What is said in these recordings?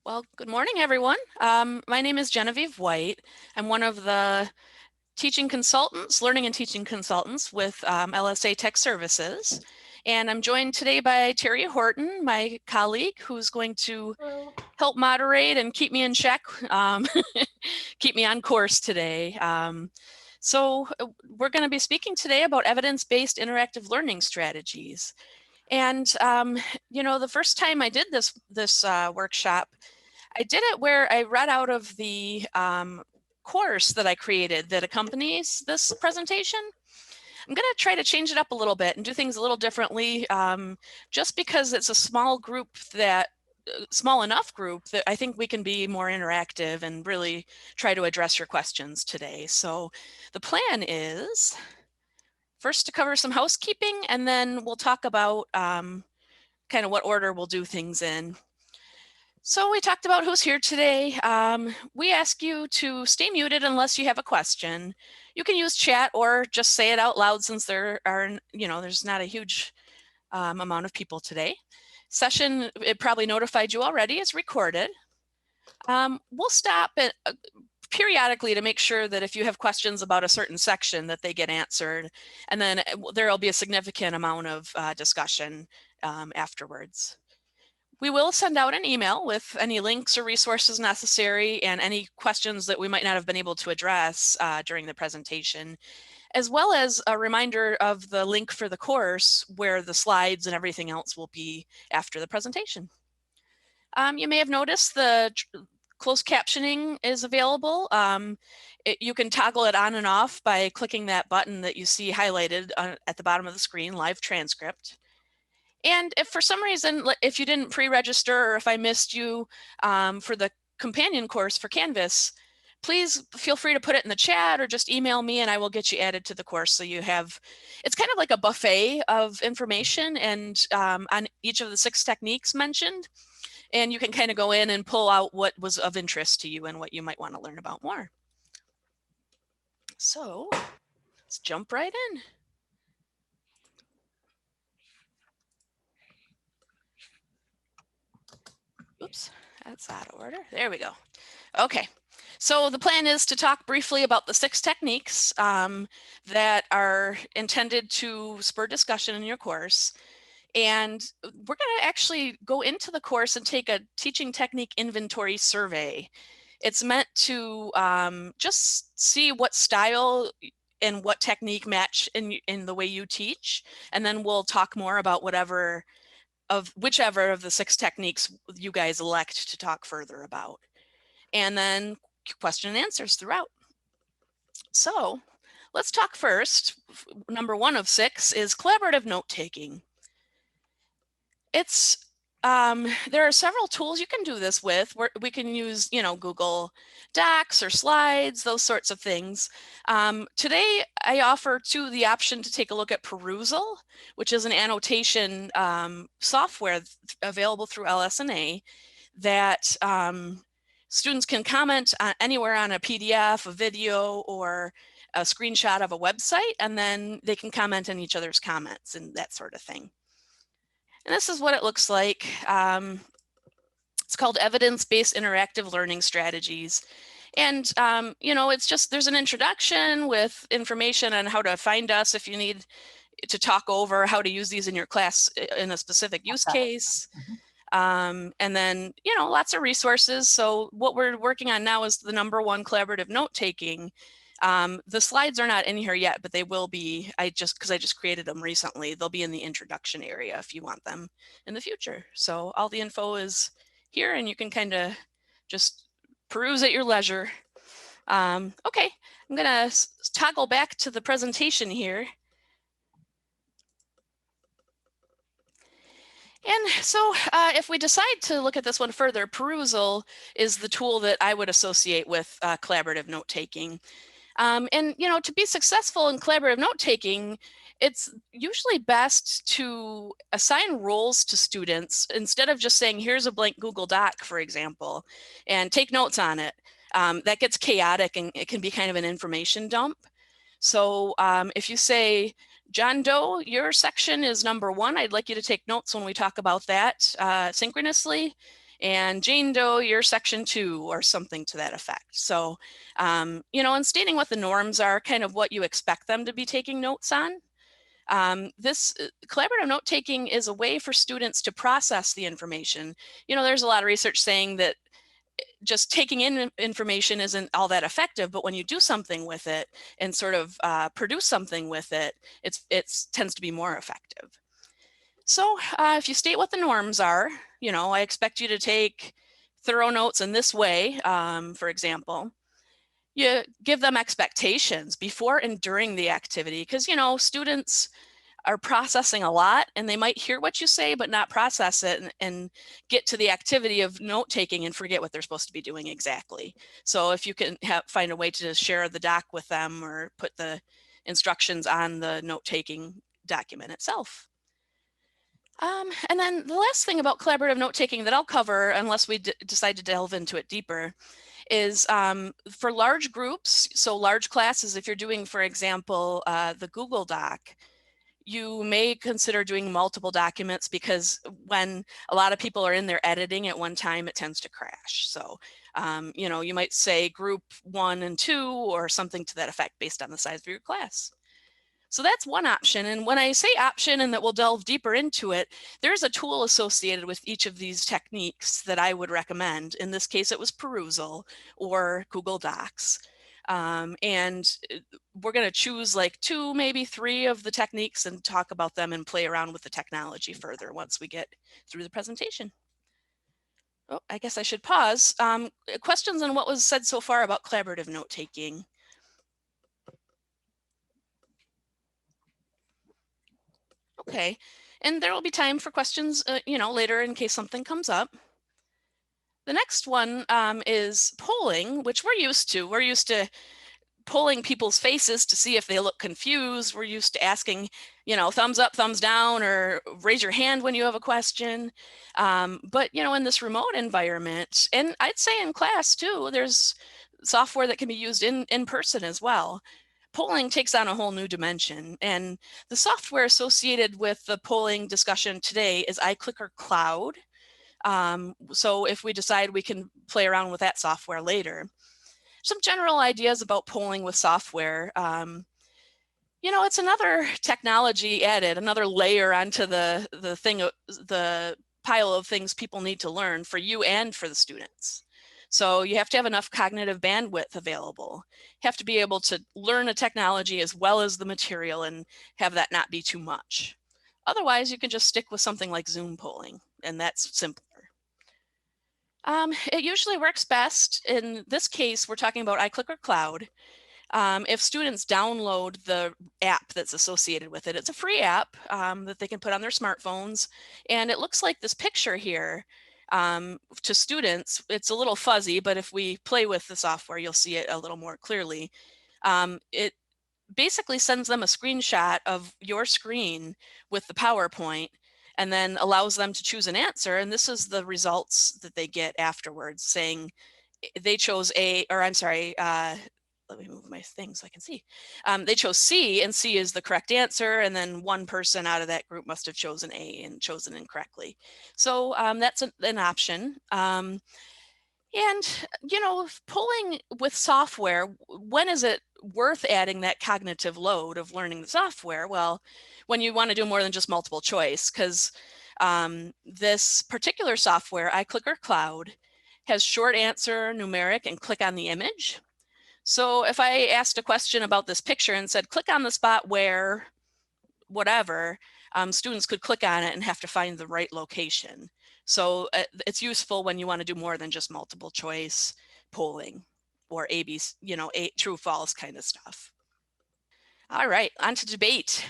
Well, good morning, everyone. My name is Genevieve White. I'm one of the teaching consultants, learning and teaching consultants with LSA Tech Services. And I'm joined today by Terry Horton, my colleague, who's going to help moderate and keep me in check, keep me on course today. So we're going to be speaking today about evidence-based interactive learning strategies. And the first time I did this workshop, I did it where I read out of the course that I created that accompanies this presentation. I'm going to try to change it up a little bit and do things a little differently, just because it's a small group small enough group that I think we can be more interactive and really try to address your questions today. So the plan is first to cover some housekeeping, and then we'll talk about kind of what order we'll do things in. So we talked about who's here today. We ask you to stay muted unless you have a question. You can use chat or just say it out loud since there's not a huge amount of people today. Session, it probably notified you already, is recorded. We'll stop periodically to make sure that if you have questions about a certain section that they get answered, and then there'll be a significant amount of discussion afterwards. We will send out an email with any links or resources necessary and any questions that we might not have been able to address during the presentation, as well as a reminder of the link for the course where the slides and everything else will be after the presentation. You may have noticed the closed captioning is available. You can toggle it on and off by clicking that button that you see highlighted at the bottom of the screen, Live Transcript. And if for some reason, if you didn't pre-register or if I missed you for the companion course for Canvas, please feel free to put it in the chat or just email me and I will get you added to the course. So you have, it's kind of like a buffet of information and on each of the 6 techniques mentioned. And you can kind of go in and pull out what was of interest to you and what you might want to learn about more. So let's jump right in. Oops, that's out of order. There we go. Okay, so the plan is to talk briefly about the 6 techniques that are intended to spur discussion in your course. And we're going to actually go into the course and take a teaching technique inventory survey. It's meant to just see what style and what technique match in the way you teach. And then we'll talk more about whichever of the 6 techniques you guys elect to talk further about. And then question and answers throughout. So let's talk first. Number 1 of 6 is collaborative note-taking. There are several tools you can do this with. We can use, Google Docs or slides, those sorts of things. Today, I offer the option to take a look at Perusal, which is an annotation software available through LS&A that students can comment anywhere on a PDF, a video, or a screenshot of a website, and then they can comment on each other's comments and that sort of thing. And this is what it looks like. It's called Evidence-Based Interactive Learning Strategies. And, it's just, there's an introduction with information on how to find us if you need to talk over how to use these in your class in a specific use case. And then, lots of resources. So what we're working on now is the number 1, collaborative note-taking. The slides are not in here yet, but they will be, because I just created them recently. They'll be in the introduction area if you want them in the future. So all the info is here and you can kind of just peruse at your leisure. Okay, I'm gonna toggle back to the presentation here. And so if we decide to look at this one further, Perusal is the tool that I would associate with collaborative note-taking. And, to be successful in collaborative note-taking, it's usually best to assign roles to students instead of just saying, here's a blank Google Doc, for example, and take notes on it. That gets chaotic and it can be kind of an information dump. So if you say, John Doe, your section is number 1. I'd like you to take notes when we talk about that synchronously. and Jane Doe, you're section 2, or something to that effect. So, and stating what the norms are, kind of what you expect them to be taking notes on. This collaborative note taking is a way for students to process the information. There's a lot of research saying that just taking in information isn't all that effective, but when you do something with it and sort of produce something with it, it tends to be more effective. So if you state what the norms are, I expect you to take thorough notes in this way, for example. You give them expectations before and during the activity, because students are processing a lot and they might hear what you say but not process it and get to the activity of note taking and forget what they're supposed to be doing exactly. So if you can find a way to share the doc with them or put the instructions on the note taking document itself. And then the last thing about collaborative note taking that I'll cover, unless we decide to delve into it deeper, is for large groups, so large classes, if you're doing, for example, the Google Doc, you may consider doing multiple documents, because when a lot of people are in there editing at one time, it tends to crash. So, you might say group 1 and 2 or something to that effect based on the size of your class. So that's one option. And when I say option and that we'll delve deeper into it, there's a tool associated with each of these techniques that I would recommend. In this case, it was Perusal or Google Docs. And we're going to choose like 2, maybe 3 of the techniques and talk about them and play around with the technology further once we get through the presentation. Oh, I guess I should pause. Questions on what was said so far about collaborative note taking? Okay, and there will be time for questions, later in case something comes up. The next one is polling, which we're used to. We're used to polling people's faces to see if they look confused. We're used to asking, thumbs up, thumbs down, or raise your hand when you have a question. But, in this remote environment, and I'd say in class too, there's software that can be used in person as well. Polling takes on a whole new dimension. And the software associated with the polling discussion today is iClicker Cloud. So if we decide we can play around with that software later. Some general ideas about polling with software. It's another technology added, another layer onto the pile of things people need to learn for you and for the students. So you have to have enough cognitive bandwidth available. You have to be able to learn a technology as well as the material and have that not be too much. Otherwise, you can just stick with something like Zoom polling, and that's simpler. It usually works best. In this case, we're talking about iClicker Cloud. If students download the app that's associated with it, it's a free app that they can put on their smartphones. And it looks like this picture here to students. It's a little fuzzy, but if we play with the software, you'll see it a little more clearly. It basically sends them a screenshot of your screen with the PowerPoint and then allows them to choose an answer. And this is the results that they get afterwards, saying they chose let me move my thing so I can see. They chose C, and C is the correct answer. And then one person out of that group must have chosen A and chosen incorrectly. So that's an option. And, polling with software, when is it worth adding that cognitive load of learning the software? Well, when you want to do more than just multiple choice, because this particular software, iClicker Cloud, has short answer, numeric, and click on the image. So if I asked a question about this picture and said, click on the spot where whatever, students could click on it and have to find the right location. So it's useful when you want to do more than just multiple choice polling or A, true, false kind of stuff. All right, on to debate.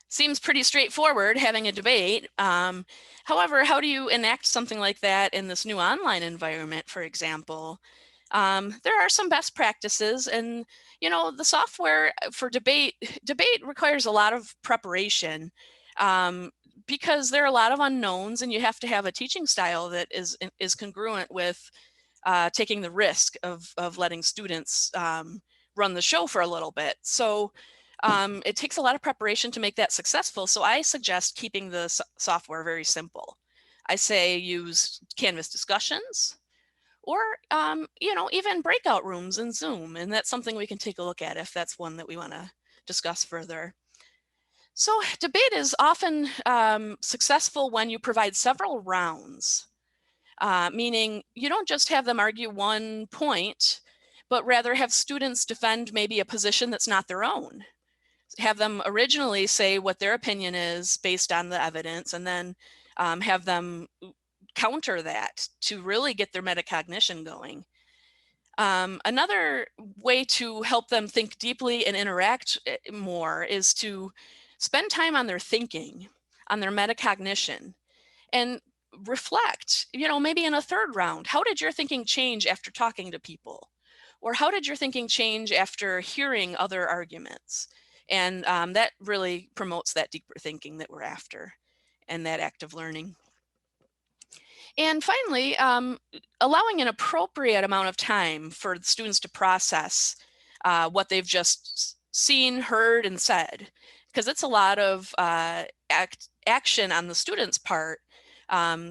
Seems pretty straightforward, having a debate. However, how do you enact something like that in this new online environment, for example? There are some best practices, and the software for debate requires a lot of preparation because there are a lot of unknowns, and you have to have a teaching style that is congruent with taking the risk of letting students run the show for a little bit. So it takes a lot of preparation to make that successful. So I suggest keeping the software very simple. I say use Canvas discussions, or even breakout rooms in Zoom, and that's something we can take a look at if that's one that we want to discuss further. So debate is often successful when you provide several rounds, meaning you don't just have them argue one point, but rather have students defend maybe a position that's not their own. Have them originally say what their opinion is based on the evidence, and then have them counter that to really get their metacognition going. Another way to help them think deeply and interact more is to spend time on their thinking, on their metacognition, and reflect, maybe in a third round, how did your thinking change after talking to people? Or how did your thinking change after hearing other arguments? And that really promotes that deeper thinking that we're after and that active learning. And finally, allowing an appropriate amount of time for the students to process what they've just seen, heard, and said, because it's a lot of action on the student's part.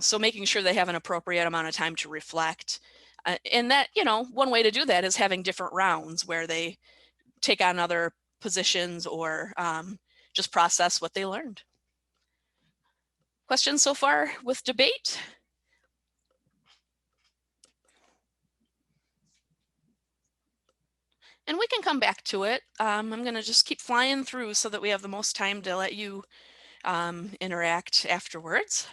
So making sure they have an appropriate amount of time to reflect. And that, one way to do that is having different rounds where they take on other positions or just process what they learned. Questions so far with debate? And we can come back to it. I'm going to just keep flying through so that we have the most time to let you interact afterwards.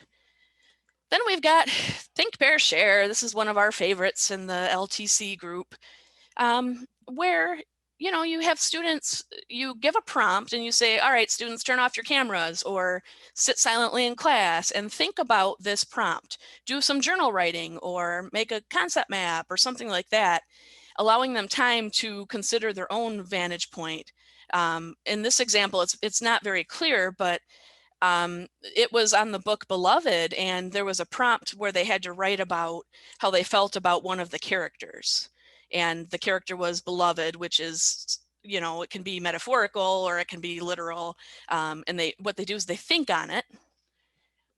Then we've got Think, Pair, Share. This is one of our favorites in the LTC group, where you have students, you give a prompt and you say, all right, students, turn off your cameras or sit silently in class and think about this prompt. Do some journal writing or make a concept map or something like that, allowing them time to consider their own vantage point. In this example, it's not very clear, but it was on the book Beloved, and there was a prompt where they had to write about how they felt about one of the characters. And the character was beloved, which is, it can be metaphorical or it can be literal. And what they do is they think on it,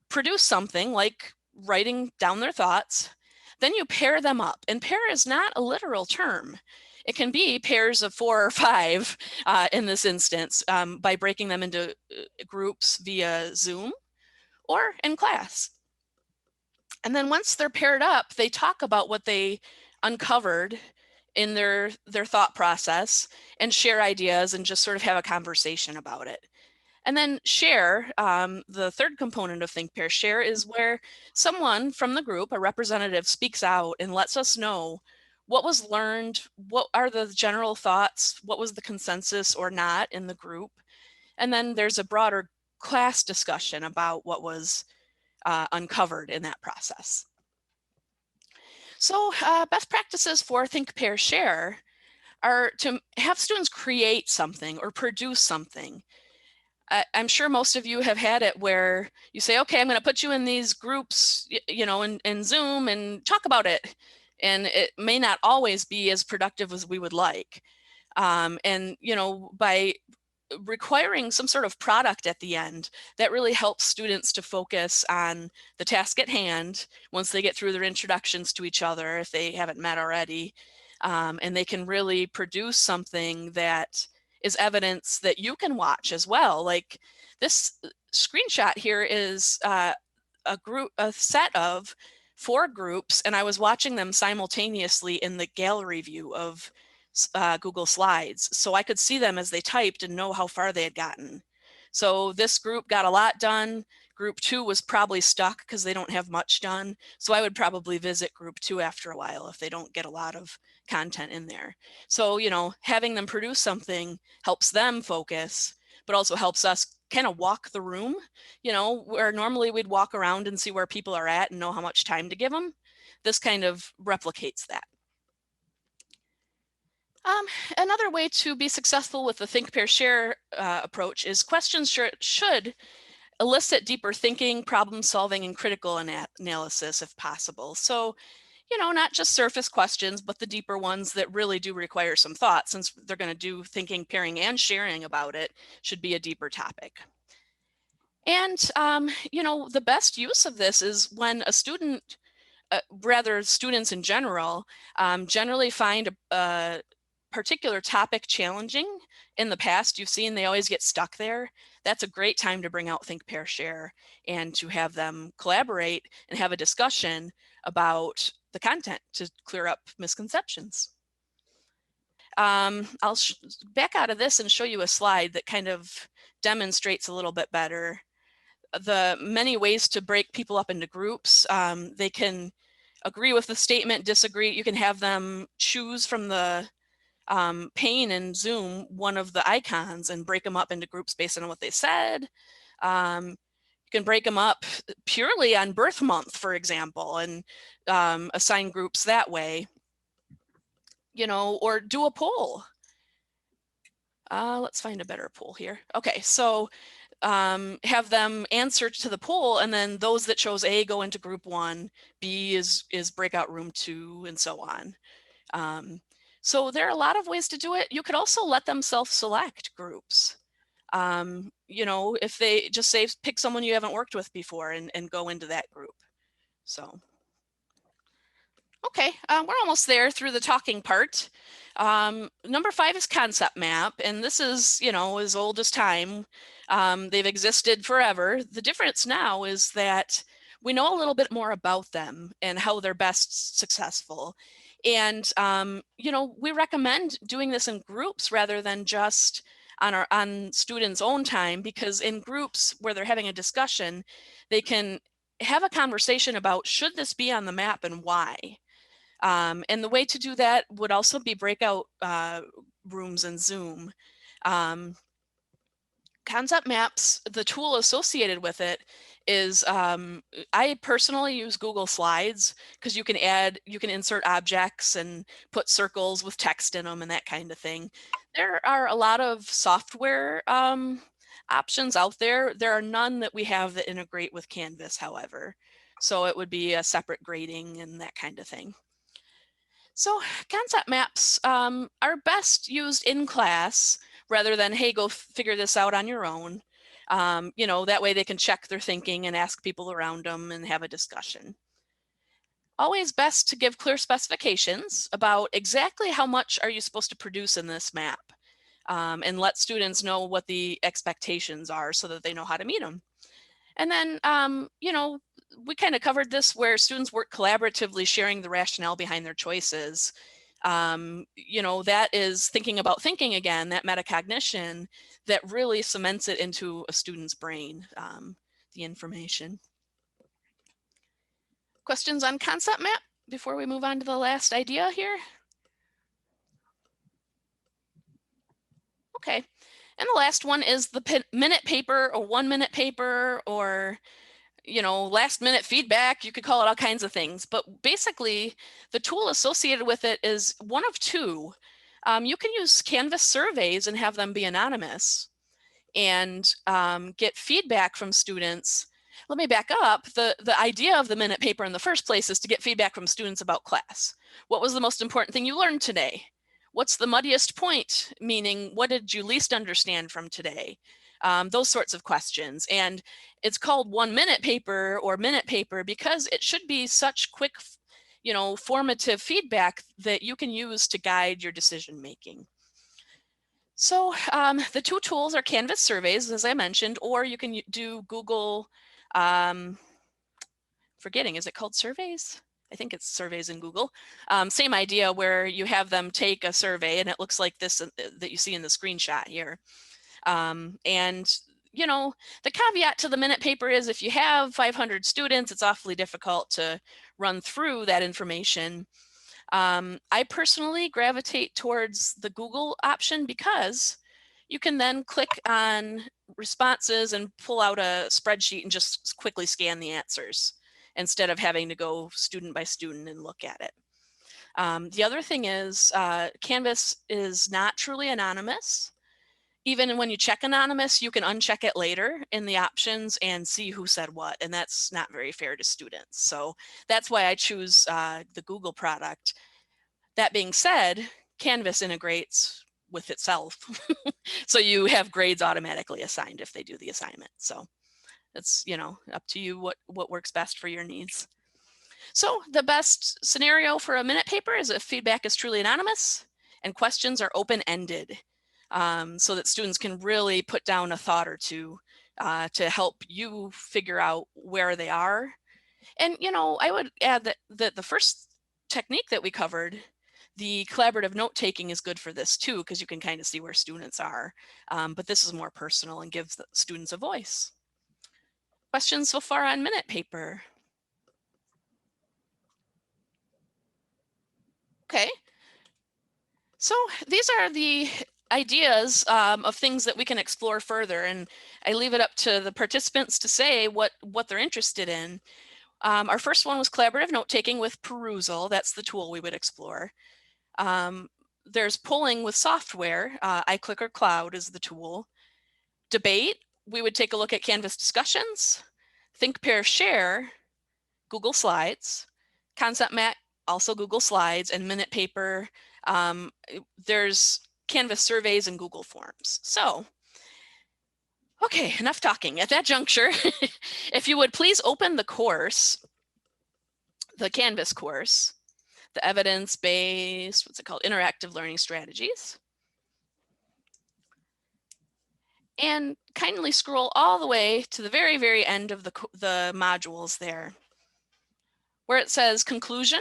produce something like writing down their thoughts, then you pair them up. And pair is not a literal term. It can be pairs of 4 or 5 in this instance by breaking them into groups via Zoom or in class. And then once they're paired up, they talk about what they uncovered in their thought process and share ideas and just sort of have a conversation about it. And then share, the third component of Think, Pair, Share is where someone from the group, a representative, speaks out and lets us know what was learned, what are the general thoughts, what was the consensus or not in the group. And then there's a broader class discussion about what was uncovered in that process. So best practices for Think, Pair, Share are to have students create something or produce something. I'm sure most of you have had it where you say, okay, I'm going to put you in these groups, in Zoom and talk about it. And it may not always be as productive as we would like. And, by requiring some sort of product at the end, that really helps students to focus on the task at hand once they get through their introductions to each other, if they haven't met already. And they can really produce something that is evidence that you can watch as well. Like this screenshot here is a set of 4 groups, and I was watching them simultaneously in the gallery view of Google Slides. So I could see them as they typed and know how far they had gotten. So this group got a lot done. Group 2 was probably stuck because they don't have much done. So I would probably visit group 2 after a while if they don't get a lot of content in there. So, having them produce something helps them focus, but also helps us kind of walk the room, where normally we'd walk around and see where people are at and know how much time to give them. This kind of replicates that. Another way to be successful with the Think, Pair, Share approach is questions should elicit deeper thinking, problem solving, and critical analysis if possible. So, not just surface questions, but the deeper ones that really do require some thought, since they're going to do thinking, pairing, and sharing about it, should be a deeper topic. And, you know, the best use of this is when a student, rather students in general, generally find a particular topic challenging. In the past, you've seen they always get stuck there. That's a great time to bring out Think, Pair, Share and to have them collaborate and have a discussion about the content to clear up misconceptions. I'll back out of this and show you a slide that kind of demonstrates a little bit better the many ways to break people up into groups. They can agree with the statement, disagree. You can have them choose from the pane in Zoom one of the icons and break them up into groups based on what they said. You can break them up purely on birth month, for example, and assign groups that way, you know, or do a poll. Let's find a better poll here. Okay, so have them answer to the poll, and then those that chose A go into group 1, B is breakout room 2, and so on. So there are a lot of ways to do it. You could also let them self-select groups. You know, if they just say, pick someone you haven't worked with before and go into that group. So. Okay, we're almost there through the talking part. Number 5 is concept map, and this is, you know, as old as time. They've existed forever. The difference now is that we know a little bit more about them and how they're best successful. And, you know, we recommend doing this in groups rather than just on students' own time, because in groups where they're having a discussion, they can have a conversation about should this be on the map and why. And the way to do that would also be breakout rooms in Zoom. Concept maps, the tool associated with it is, I personally use Google Slides because you can insert objects and put circles with text in them and that kind of thing. There are a lot of software options out there. There are none that we have that integrate with Canvas, however. So it would be a separate grading and that kind of thing. So concept maps are best used in class rather than, hey, go figure this out on your own. You know, that way they can check their thinking and ask people around them and have a discussion. Always best to give clear specifications about exactly how much are you supposed to produce in this map, and let students know what the expectations are so that they know how to meet them. And then, you know, we kind of covered this where students work collaboratively, sharing the rationale behind their choices. You know, that is thinking about thinking again, that metacognition that really cements it into a student's brain, the information. Questions on concept map before we move on to the last idea here? Okay. And the last one is the minute paper or 1 minute paper, or you know, last minute feedback. You could call it all kinds of things, but basically the tool associated with it is one of two. You can use Canvas surveys and have them be anonymous and get feedback from students. Let me back up. The idea of the minute paper in the first place is to get feedback from students about class. What was the most important thing you learned today? What's the muddiest point? Meaning, what did you least understand from today? Those sorts of questions. And it's called 1 minute paper or minute paper because it should be such quick, you know, formative feedback that you can use to guide your decision making. So the two tools are Canvas surveys, as I mentioned, or you can do Google, forgetting, is it called surveys? I think it's surveys in Google. Same idea where you have them take a survey and it looks like this that you see in the screenshot here. And you know, the caveat to the minute paper is if you have 500 students, it's awfully difficult to run through that information. I personally gravitate towards the Google option because you can then click on responses and pull out a spreadsheet and just quickly scan the answers instead of having to go student by student and look at it. The other thing is Canvas is not truly anonymous. Even when you check anonymous, you can uncheck it later in the options and see who said what, and that's not very fair to students. So that's why I choose the Google product. That being said, Canvas integrates with itself. So you have grades automatically assigned if they do the assignment. So It's, you know, up to you what works best for your needs. So the best scenario for a minute paper is if feedback is truly anonymous and questions are open-ended, so that students can really put down a thought or two to help you figure out where they are. And, you know, I would add that the first technique that we covered, the collaborative note-taking, is good for this too, because you can kind of see where students are. But this is more personal and gives the students a voice. Questions so far on minute paper? Okay. So these are the ideas of things that we can explore further, and I leave it up to the participants to say what they're interested in. Our first one was collaborative note-taking with perusal. That's the tool we would explore. There's polling with software. iClick or Cloud is the tool. Debate, we would take a look at Canvas discussions. Think, Pair, Share, Google Slides. Concept map, also Google Slides. And minute paper, there's Canvas surveys and Google Forms. So, okay, enough talking. At that juncture, if you would please open the course, the Canvas course, the evidence-based, what's it called, interactive learning strategies. And kindly scroll all the way to the very, very end of the modules there, where it says conclusion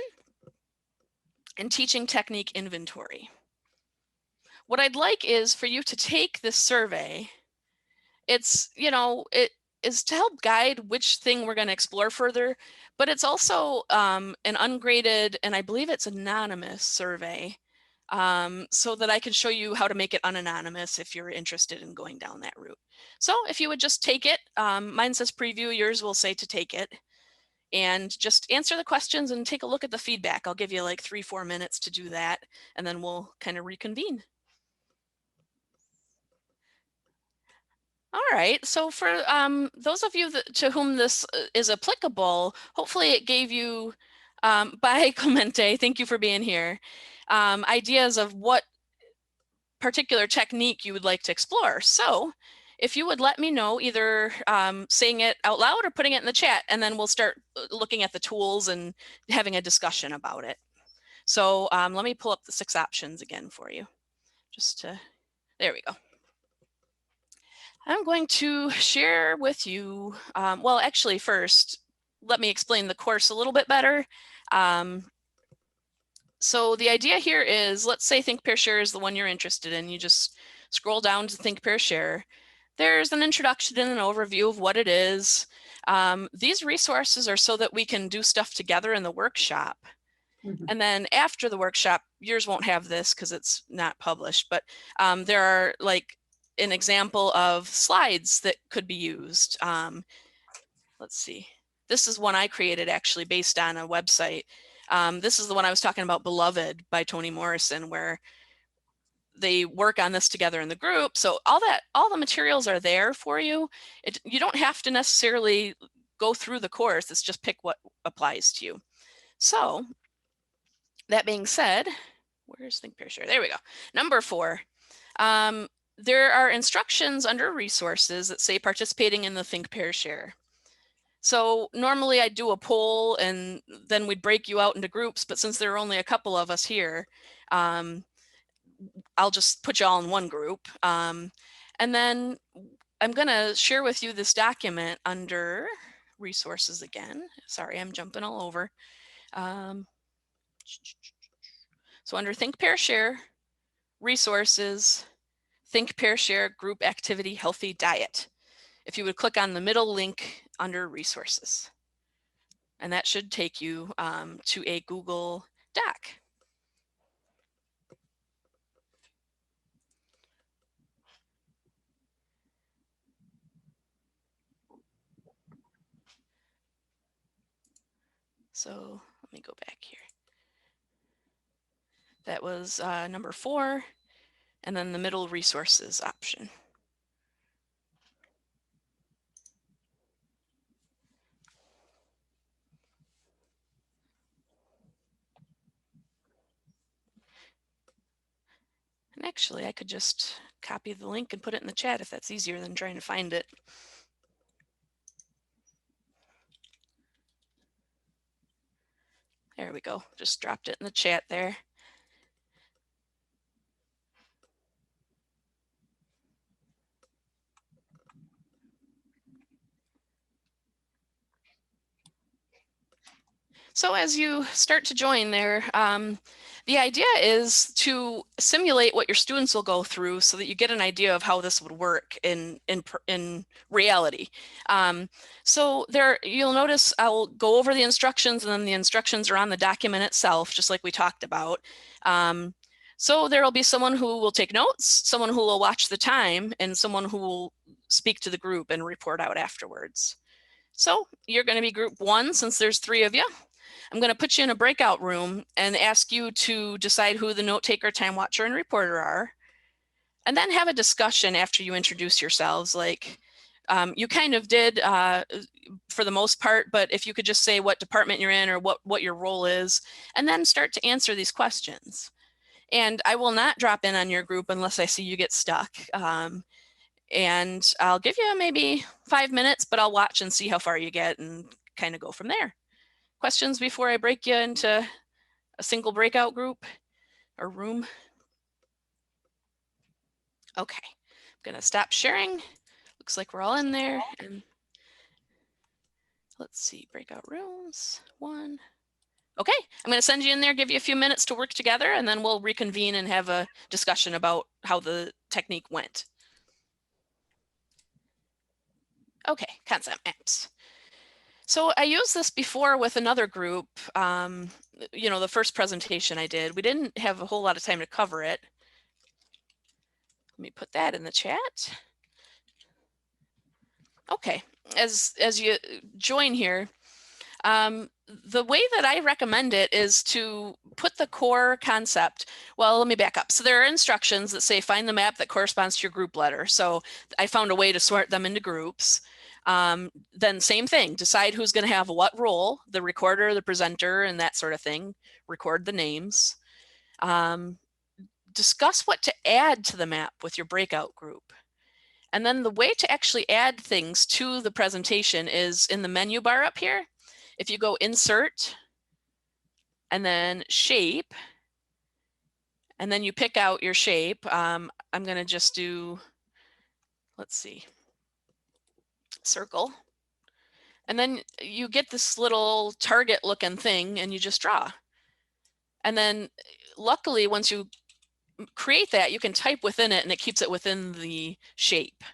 and teaching technique inventory. What I'd like is for you to take this survey. It's, you know, it is to help guide which thing we're going to explore further, but it's also an ungraded, and I believe it's anonymous survey, so that I can show you how to make it unanonymous if you're interested in going down that route. So if you would just take it, mine says preview, yours will say to take it, and just answer the questions and take a look at the feedback. I'll give you like 3-4 minutes to do that, and then we'll kind of reconvene. All right, so for those of you to whom this is applicable, hopefully it gave you, bye Clemente, thank you for being here, ideas of what particular technique you would like to explore. So if you would let me know, either saying it out loud or putting it in the chat, and then we'll start looking at the tools and having a discussion about it. So let me pull up the 6 options again for you. There we go. I'm going to share with you, well, actually first, let me explain the course a little bit better. So the idea here is, let's say Think, Pair, Share is the one you're interested in. You just scroll down to Think, Pair, Share. There's an introduction and an overview of what it is. These resources are so that we can do stuff together in the workshop. And then after the workshop, yours won't have this because it's not published, but there are like an example of slides that could be used. Let's see. This is one I created actually based on a website. This is the one I was talking about, Beloved by Toni Morrison, where they work on this together in the group. So all the materials are there for you. You don't have to necessarily go through the course. It's just pick what applies to you. So that being said, where's Think, Pair, Share? There we go. Number 4. There are instructions under resources that say participating in the Think, Pair, Share. So normally I'd do a poll and then we'd break you out into groups, but since there are only a couple of us here, I'll just put you all in one group. And then I'm gonna share with you this document under resources again. Sorry, I'm jumping all over. So under Think, Pair, Share, resources, Think, Pair, Share, group activity, healthy diet. If you would click on the middle link under resources, and that should take you to a Google Doc. So let me go back here. That was number 4, and then the middle resources option. And actually, I could just copy the link and put it in the chat if that's easier than trying to find it. There we go. Just dropped it in the chat there. So as you start to join there, the idea is to simulate what your students will go through so that you get an idea of how this would work in reality. So there, you'll notice I'll go over the instructions, and then the instructions are on the document itself, just like we talked about. So there will be someone who will take notes, someone who will watch the time, and someone who will speak to the group and report out afterwards. So you're going to be group 1 since there's 3 of you. I'm going to put you in a breakout room and ask you to decide who the note taker, time watcher, and reporter are, and then have a discussion after you introduce yourselves. Like you kind of did for the most part, but if you could just say what department you're in or what your role is, and then start to answer these questions. And I will not drop in on your group unless I see you get stuck. And I'll give you maybe 5 minutes, but I'll watch and see how far you get and kind of go from there. Questions before I break you into a single breakout group or room? Okay, I'm gonna stop sharing. Looks like we're all in there. And let's see, breakout rooms, 1. Okay, I'm gonna send you in there, give you a few minutes to work together, and then we'll reconvene and have a discussion about how the technique went. Okay, concept maps. So I used this before with another group. The first presentation I did, we didn't have a whole lot of time to cover it. Let me put that in the chat. Okay, as you join here, the way that I recommend it is to put the core concept. Well, let me back up. So there are instructions that say find the map that corresponds to your group letter. So I found a way to sort them into groups. Then same thing, decide who's going to have what role, the recorder, the presenter, and that sort of thing. Record the names. Discuss what to add to the map with your breakout group. And then the way to actually add things to the presentation is in the menu bar up here. If you go Insert, and then Shape, and then you pick out your shape. I'm going to just do, let's see, circle. And then you get this little target looking thing and you just draw. And then luckily, once you create that, you can type within it and it keeps it within the shape.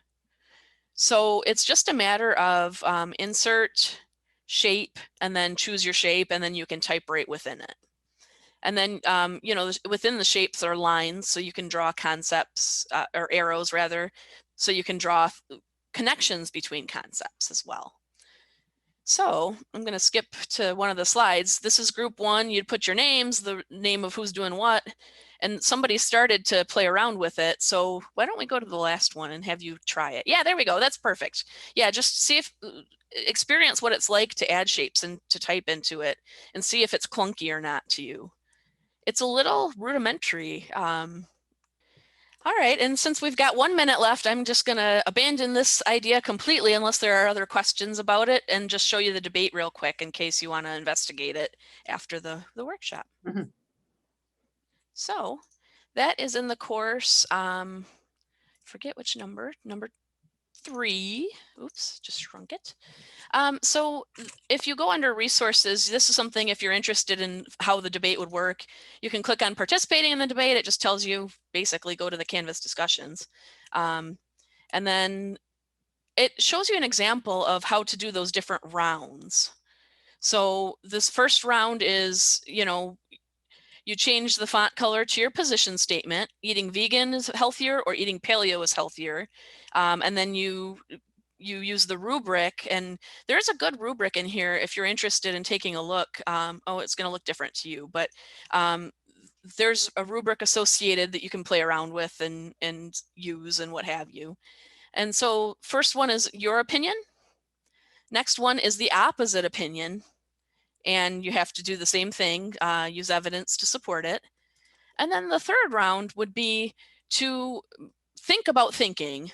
So it's just a matter of insert, shape, and then choose your shape, and then you can type right within it. And then, within the shapes are lines, so you can draw concepts, or arrows rather, so you can draw connections between concepts as well. So I'm going to skip to one of the slides. This is group 1. You'd put your names, the name of who's doing what, and somebody started to play around with it. So why don't we go to the last one and have you try it? Yeah, there we go. That's perfect. Yeah, just see if, experience what it's like to add shapes and to type into it and see if it's clunky or not to you. It's a little rudimentary. All right, and since we've got 1 minute left, I'm just going to abandon this idea completely unless there are other questions about it, and just show you the debate real quick in case you want to investigate it after the workshop. Mm-hmm. So that is in the course, forget which number 3. Oops, just shrunk it. So if you go under resources, this is something, if you're interested in how the debate would work, you can click on participating in the debate. It just tells you basically go to the Canvas discussions. And then it shows you an example of how to do those different rounds. So this first round is, you change the font color to your position statement. Eating vegan is healthier or eating paleo is healthier. And then you use the rubric, and there's a good rubric in here if you're interested in taking a look. It's going to look different to you, but there's a rubric associated that you can play around with and use and what have you. And so first one is your opinion. Next one is the opposite opinion. And you have to do the same thing, use evidence to support it. And then the third round would be to think about thinking.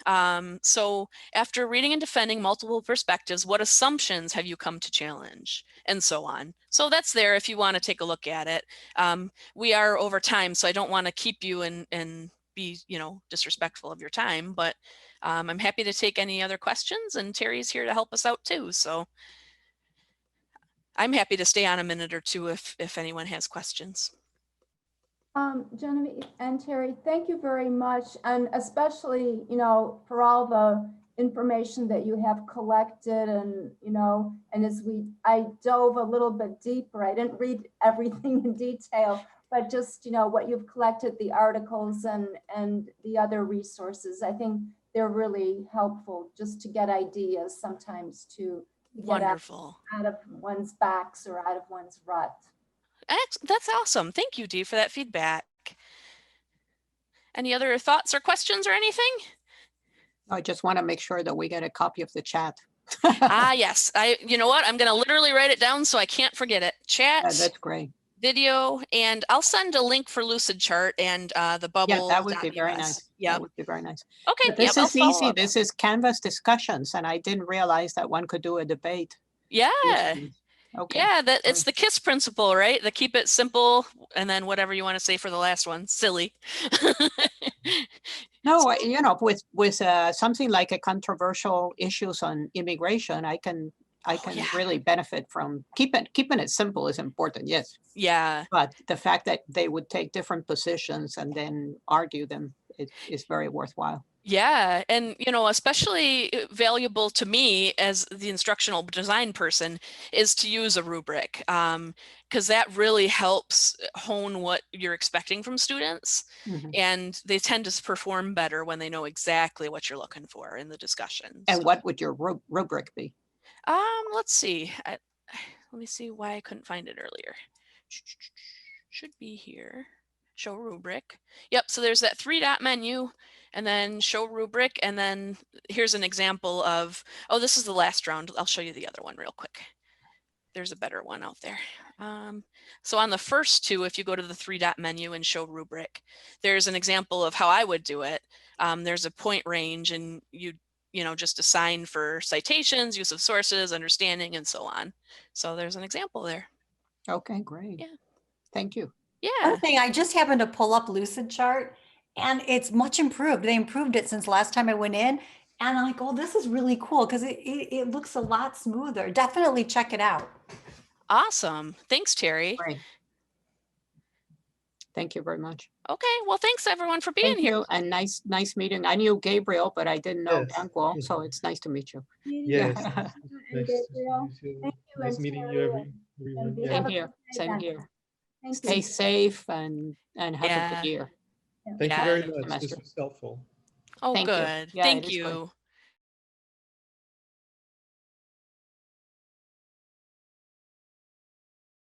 So after reading and defending multiple perspectives, what assumptions have you come to challenge, and so on. So that's there if you want to take a look at it. We are over time, so I don't want to keep you and be, you know, disrespectful of your time, but I'm happy to take any other questions, and Terry's here to help us out too. So I'm happy to stay on a minute or two if anyone has questions. Genevieve and Terry, thank you very much. And especially, you know, for all the information that you have collected, and, you know, and I dove a little bit deeper. I didn't read everything in detail, but just, you know, what you've collected, the articles and the other resources. I think they're really helpful just to get ideas sometimes to get Wonderful. out of one's backs or out of one's rut. That's awesome. Thank you, Dee, for that feedback. Any other thoughts or questions or anything? I just want to make sure that we get a copy of the chat. Yes. You know what? I'm going to literally write it down so I can't forget it. Chat. Yeah, that's great. Video, and I'll send a link for Lucidchart and the bubble. Yeah, that would be very nice. Yeah, that would be very nice. Okay. But this is easy. This is Canvas discussions, and I didn't realize that one could do a debate. Yeah. Okay. Yeah, it's the KISS principle, right? The keep it simple, and then whatever you want to say for the last one. Silly. No, you know, with something like a controversial issues on immigration, I can really benefit from keeping it simple is important. Yes. Yeah. But the fact that they would take different positions and then argue them is very worthwhile. Yeah, and you know, especially valuable to me as the instructional design person is to use a rubric, because that really helps hone what you're expecting from students, and they tend to perform better when they know exactly what you're looking for in the discussion. And what would your rubric be? Let's see. Let me see why I couldn't find it earlier. Should be here. Show rubric. Yep. So there's that 3-dot menu, and then show rubric, and then here's an example of, oh, this is the last round. I'll show you the other one real quick. There's a better one out there. So on the first two, if you go to the 3-dot menu and show rubric, there's an example of how I would do it. There's a point range, and you know, just assign for citations, use of sources, understanding, and so on. So there's an example there. Okay, great. Yeah. Thank you. Yeah. One thing, I just happened to pull up Lucidchart, and it's much improved. They improved it since last time I went in, and I'm like, oh, this is really cool because it looks a lot smoother. Definitely check it out. Awesome. Thanks, Terry. Great. Thank you very much. Okay. Well, thanks everyone for being here. Thank you, and nice meeting. I knew Gabriel, but I didn't know Danquil, so it's nice to meet you. Yes. Nice meeting you, everyone. Same here. Same here. Stay safe and have a good year. Thank you very much. This was helpful. Oh, Thank you. good. Yeah, Thank it is you. good.